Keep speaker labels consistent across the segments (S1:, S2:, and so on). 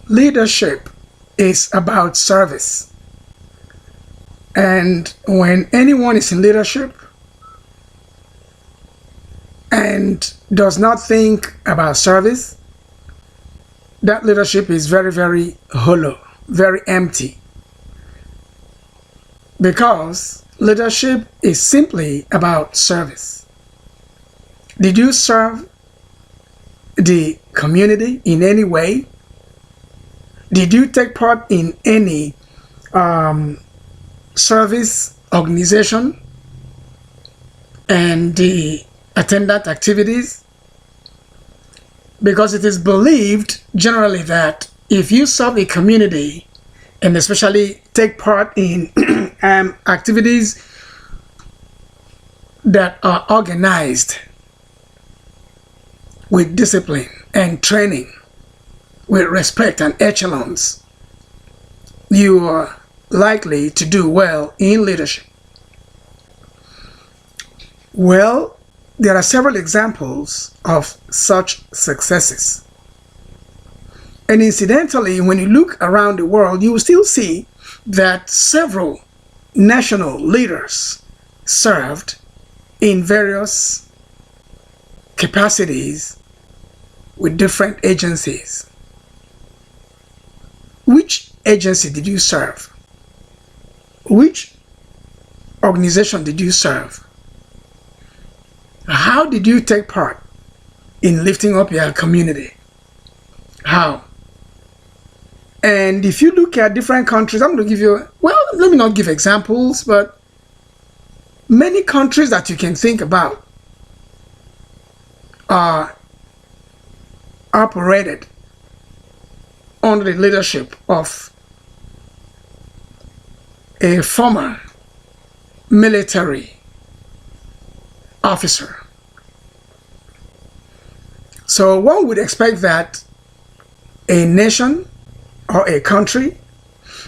S1: Leadership is about service. And when anyone is in leadership and does not think about service, that leadership is very, very hollow, very empty. Because leadership is simply about service. Did you serve the community in any way? Did you take part in any service organization and the attendant activities? Because it is believed generally that if you serve a community and especially take part in activities that are organized with discipline and training, with respect and echelons, you are likely to do well in leadership. Well, there are several examples of such successes. And incidentally, when you look around the world, you will still see that several national leaders served in various capacities with different agencies. Which agency did you serve? Which organization did you serve? How did you take part in lifting up your community? How? And if you look at different countries, I'm going to give you, well, let me not give examples, but many countries that you can think about are operated under the leadership of a former military officer. So one would expect that a nation or a country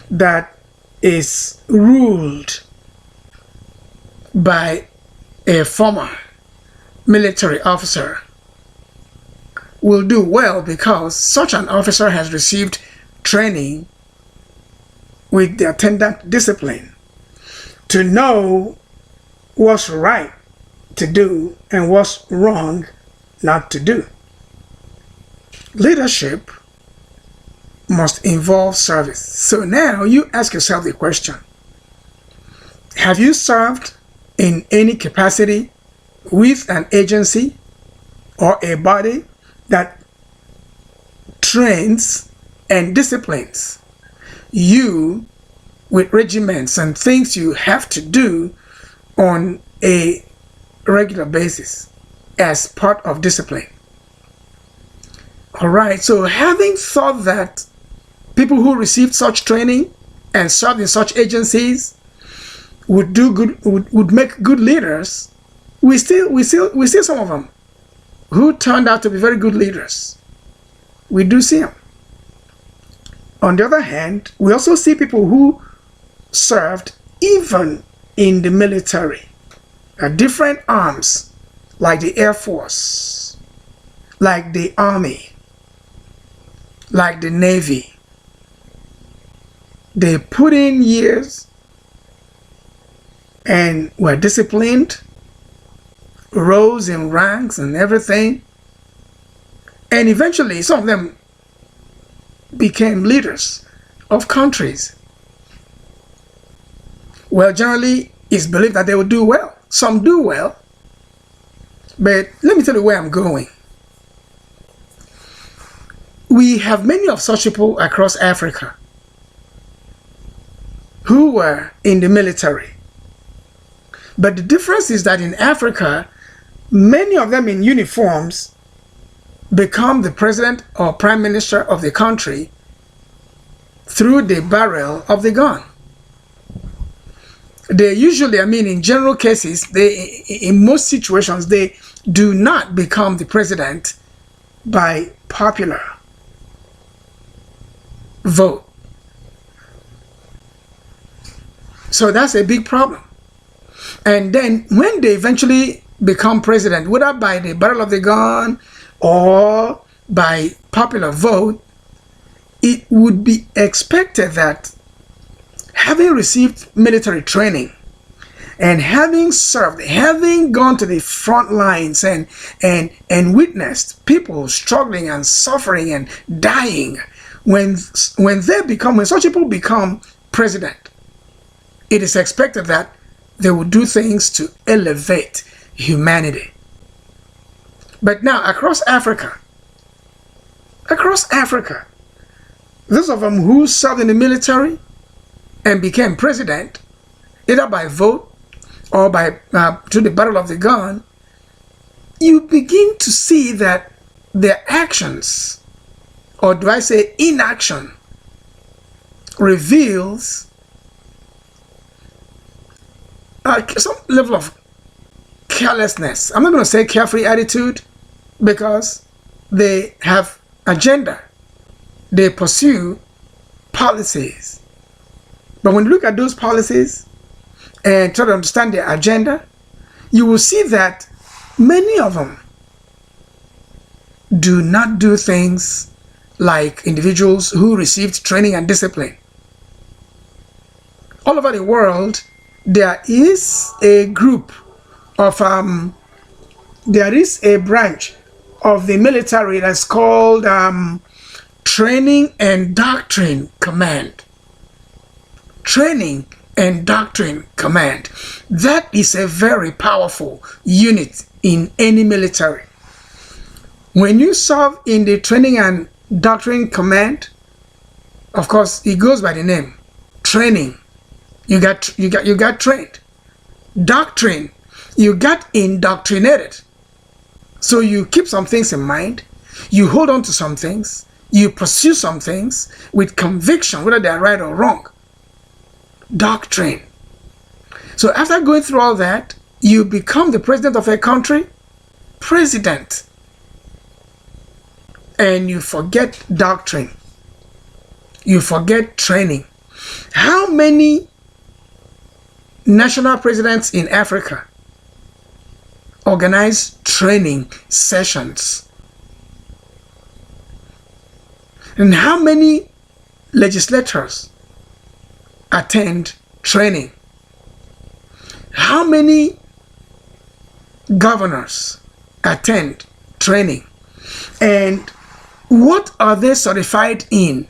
S1: that is ruled by a former military officer will do well because such an officer has received training with the attendant discipline to know what's right to do and what's wrong not to do. Leadership must involve service. So now you ask yourself the question, have you served in any capacity with an agency or a body that trains and disciplines you with regiments and things you have to do on a regular basis as part of discipline? All right, so having thought that people who received such training and served in such agencies would do good, would make good leaders, we still see some of them who turned out to be very good leaders. We do see them. On the other hand, we also see people who served even in the military, different arms, like the Air Force, like the Army, like the Navy. They put in years and were disciplined, rose in ranks and everything, and eventually some of them became leaders of countries. Well, generally it's believed that they will do well. Some do well, but let me tell you where I'm going. We have many of such people across Africa who were in the military. But the difference is that in Africa, many of them in uniforms become the president or prime minister of the country through the barrel of the gun. They usually, in general cases, in most situations, they do not become the president by popular vote. So that's a big problem. And then when they eventually become president, whether by the barrel of the gun or by popular vote, it would be expected that having received military training and having served, having gone to the front lines and witnessed people struggling and suffering and dying, when such people become president, it is expected that they will do things to elevate humanity. But now across Africa, those of them who served in the military and became president, either by vote or by through the battle of the gun, you begin to see that their actions, or do I say inaction, reveals some level of carelessness. I'm not going to say carefree attitude, because they have agenda. They pursue policies. But when you look at those policies and try to understand their agenda, you will see that many of them do not do things like individuals who received training and discipline. All over the world, there is a group of, there is a branch of the military that's called Training and Doctrine Command. Training and Doctrine Command. That is a very powerful unit in any military. When you serve in the Training and Doctrine Command, of course, it goes by the name training. You got trained. Doctrine, you got indoctrinated. So you keep some things in mind, you hold on to some things, you pursue some things with conviction, whether they are right or wrong. Doctrine. So after going through all that, you become the president of a country, president, and you forget doctrine. You forget training. How many national presidents in Africa organize training sessions? And how many legislators attend training? How many governors attend training? And what are they certified in?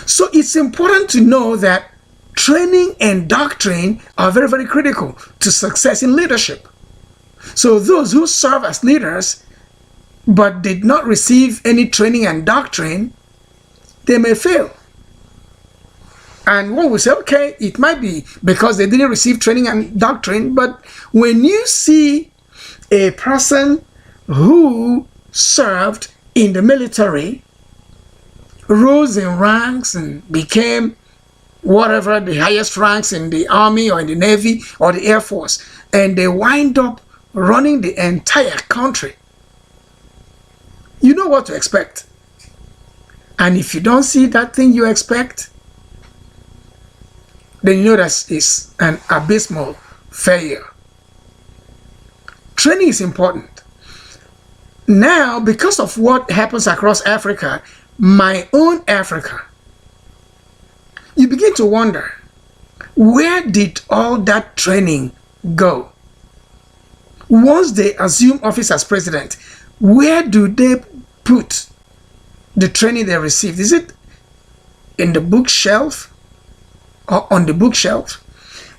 S1: So it's important to know that training and doctrine are very, very critical to success in leadership. So those who serve as leaders but did not receive any training and doctrine, they may fail. And one will say, okay, it might be because they didn't receive training and doctrine, but when you see a person who served in the military, rose in ranks and became whatever the highest ranks in the army or in the navy or the air force, and they wind up running the entire country, you know what to expect. And if you don't see that thing you expect, then you know that is an abysmal failure. Training is important. Now, because of what happens across Africa, my own Africa, you begin to wonder, where did all that training go? Once they assume office as president, where do they put the training they received? Is it in the bookshelf or on the bookshelf?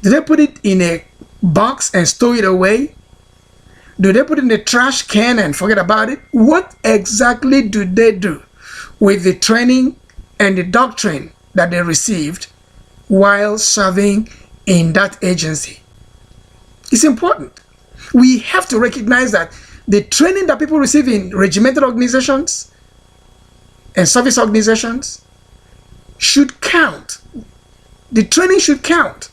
S1: Do they put it in a box and store it away? Do they put it in the trash can and forget about it? What exactly do they do with the training and the doctrine that they received while serving in that agency? It's important. We have to recognize that the training that people receive in regimental organizations and service organizations should count. The training should count.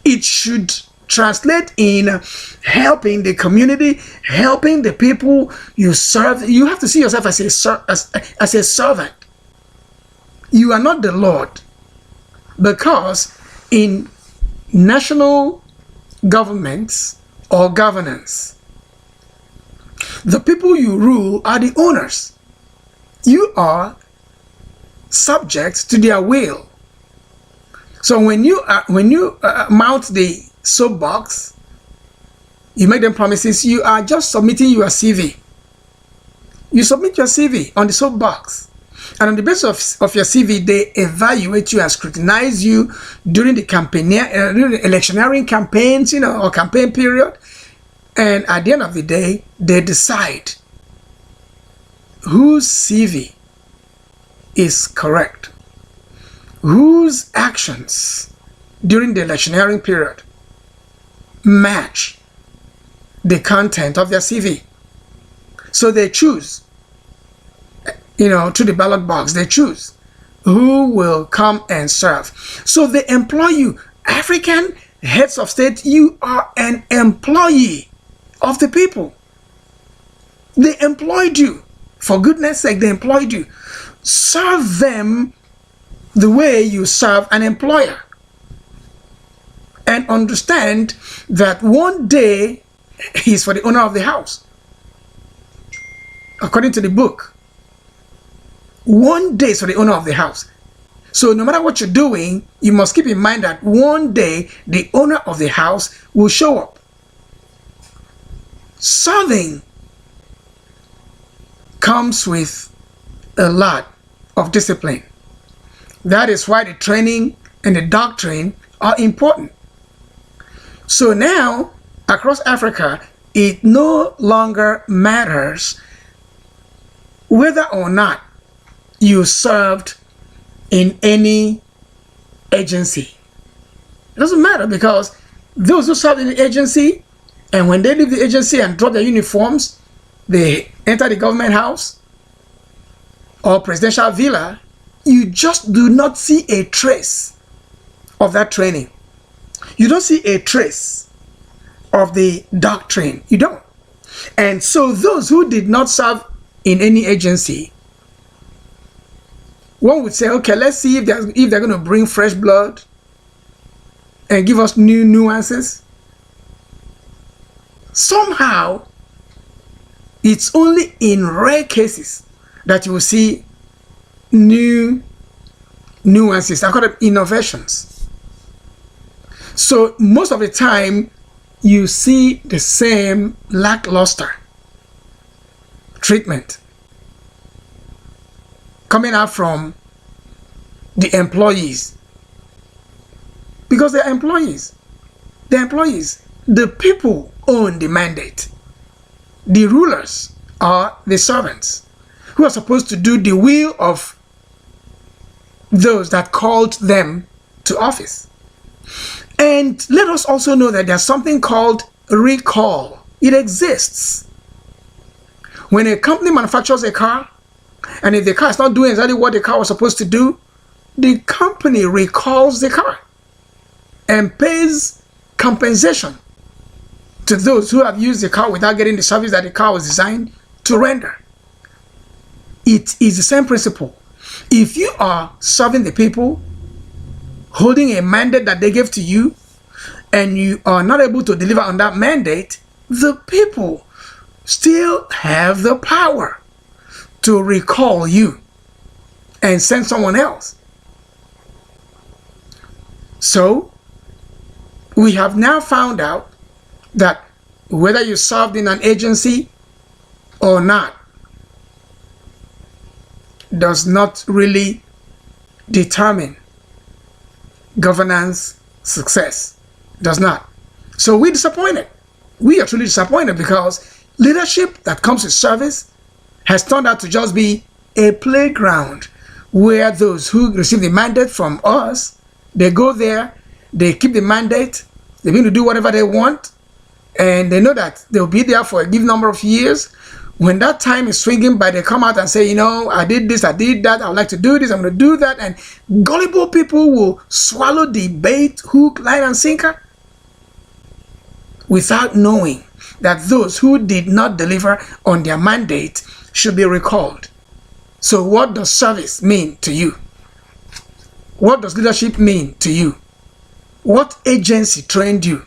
S1: It should translate in helping the community, helping the people you serve. You have to see yourself as a servant. You are not the Lord, because in national governments or governance, the people you rule are the owners. You are subject to their will. So when you mount the soapbox, you make them promises, you are just submitting your CV. You submit your CV on the soapbox. And on the basis of your CV, they evaluate you and scrutinize you during the during the electioneering campaigns, or campaign period. And at the end of the day, they decide whose CV is correct, whose actions during the electioneering period match the content of their CV. So they choose, to the ballot box, they choose who will come and serve. So they employ you. African heads of state, you are an employee of the people. They employed you. For goodness sake, they employed you. Serve them the way you serve an employer. And understand that one day is for the owner of the house. According to the book, one day is for the owner of the house. So no matter what you're doing, you must keep in mind that one day the owner of the house will show up. Serving comes with a lot of discipline. That is why the training and the doctrine are important. So now, across Africa, it no longer matters whether or not you served in any agency. It doesn't matter, because those who served in the agency, and when they leave the agency and drop their uniforms, they enter the government house or presidential villa, you just do not see a trace of that training. You don't see a trace of the doctrine. You don't. And so those who did not serve in any agency, one would say, okay, let's see if they're going to bring fresh blood and give us new nuances. Somehow, it's only in rare cases that you will see new nuances. I call them innovations. So most of the time, you see the same lackluster treatment coming out from the employees, because they're employees. They're employees. The people own the mandate. The rulers are the servants who are supposed to do the will of those that called them to office. And let us also know that there's something called recall. It exists. When a company manufactures a car, and if the car is not doing exactly what the car was supposed to do, the company recalls the car and pays compensation to those who have used the car without getting the service that the car was designed to render. It is the same principle. If you are serving the people, holding a mandate that they gave to you, and you are not able to deliver on that mandate, the people still have the power to recall you and send someone else. So, we have now found out that whether you served in an agency or not does not really determine governance success. Does not. So we're disappointed. We are truly disappointed, because leadership that comes with service has turned out to just be a playground where those who receive the mandate from us, they go there, they keep the mandate, they're going to do whatever they want, and they know that they'll be there for a given number of years. When that time is swinging by, they come out and say, I did this, I did that, I would like to do this, I'm going to do that. And gullible people will swallow the bait, hook, line, and sinker, without knowing that those who did not deliver on their mandate should be recalled. So what does service mean to you? What does leadership mean to you? What agency trained you?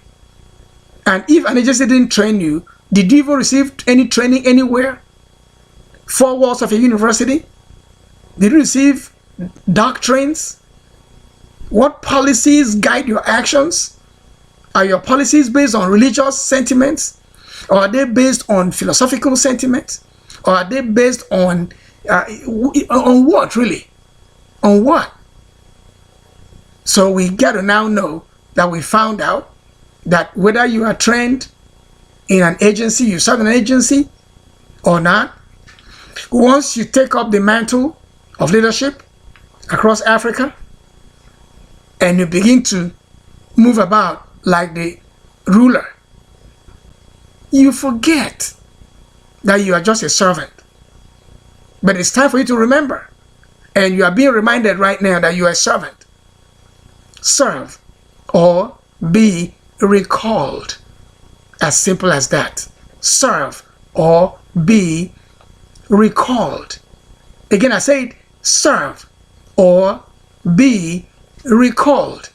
S1: And if an agency didn't train you, did you even receive any training anywhere? 4 walls of a university? Did you receive doctrines? What policies guide your actions? Are your policies based on religious sentiments? Or are they based on philosophical sentiments? Or are they based on what, really? On what? So we got to now know that we found out that whether you are trained in an agency, you serve in an agency or not, once you take up the mantle of leadership across Africa and you begin to move about like the ruler, you forget that you are just a servant. But it's time for you to remember, and you are being reminded right now that you are a servant. Serve or be recalled. As simple as that. Serve or be recalled. Again, I said serve or be recalled.